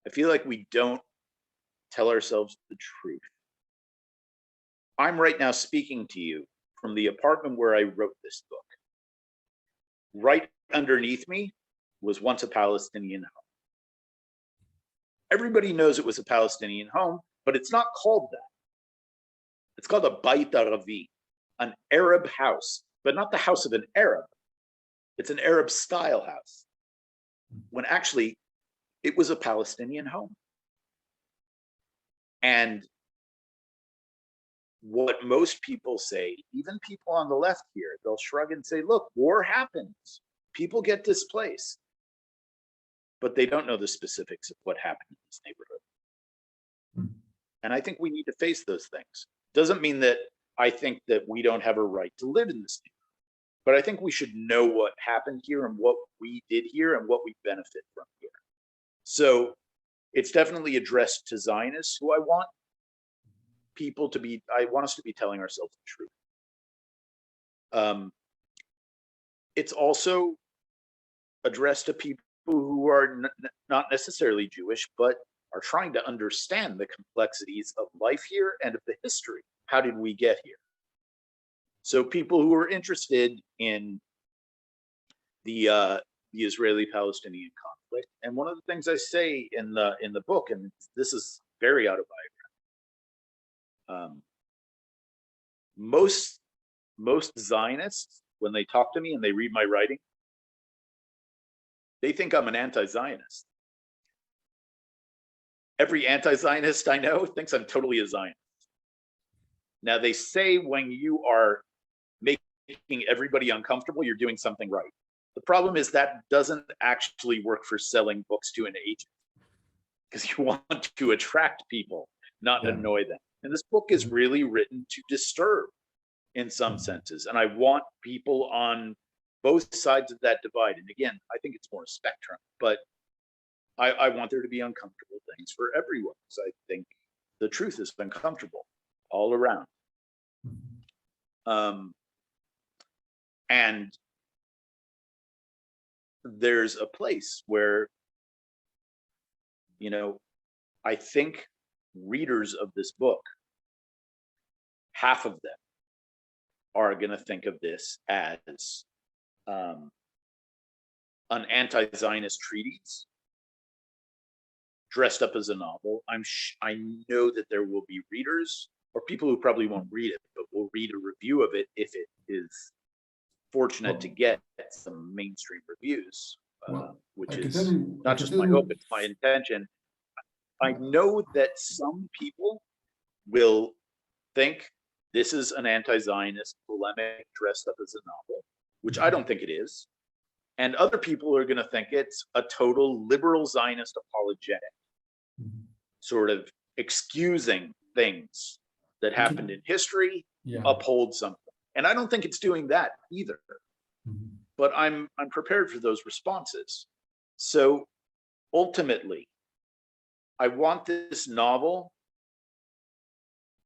I feel like we don't tell ourselves the truth. I'm right now speaking to you from the apartment where I wrote this book. Right underneath me was once a Palestinian home. Everybody knows it was a Palestinian home, but it's not called that. It's called a Bayit Aravi, an Arab house, but not the house of an Arab. It's an Arab style house, when actually it was a Palestinian home. And what most people say, even people on the left here, they'll shrug and say, look, war happens. People get displaced. But they don't know the specifics of what happened in this neighborhood. And I think we need to face those things. Doesn't mean that I think that we don't have a right to live in this neighborhood, but I think we should know what happened here and what we did here and what we benefit from here. So it's definitely addressed to Zionists who I want us to be telling ourselves the truth. It's also addressed to people who are not necessarily Jewish, but are trying to understand the complexities of life here and of the history. How did we get here? So people who are interested in the Israeli-Palestinian conflict, and one of the things I say in the book, and this is very autobiographical, most Zionists, when they talk to me and they read my writing, they think I'm an anti-Zionist. Every anti-Zionist I know thinks I'm totally a Zionist. Now they say when you are making everybody uncomfortable, you're doing something right. The problem is that doesn't actually work for selling books to an agent, because you want to attract people, not annoy them. And this book is really written to disturb in some senses. And I want people on both sides of that divide. And again, I think it's more a spectrum, but I want there to be uncomfortable things for everyone. So I think the truth is uncomfortable all around. And there's a place where, I think readers of this book, half of them are going to think of this as an anti-Zionist treatise dressed up as a novel. I know that there will be readers or people who probably won't read it, but will read a review of it if it is fortunate to get some mainstream reviews, which is not just my hope, it's my intention. I know that some people will think this is an anti-Zionist polemic dressed up as a novel, which I don't think it is. And other people are going to think it's a total liberal Zionist apologetic, sort of excusing things that happened in history, uphold something. And I don't think it's doing that either. But I'm prepared for those responses. So ultimately, I want this novel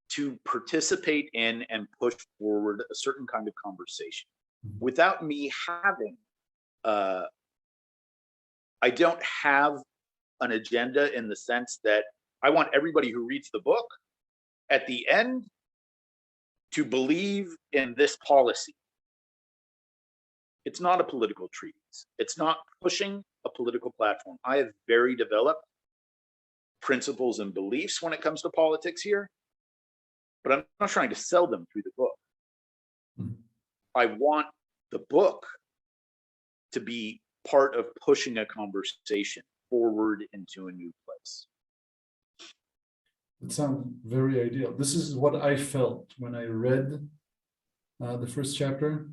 to participate in and push forward a certain kind of conversation without me having, I don't have an agenda in the sense that I want everybody who reads the book at the end to believe in this policy. It's not a political treatise. It's not pushing a political platform. I have very developed principles and beliefs when it comes to politics here, but I'm not trying to sell them through the book. I want the book to be part of pushing a conversation forward into a new place. It sounds very ideal. This is what I felt when I read the first chapter.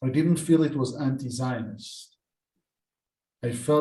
I didn't feel it was anti-Zionist. I felt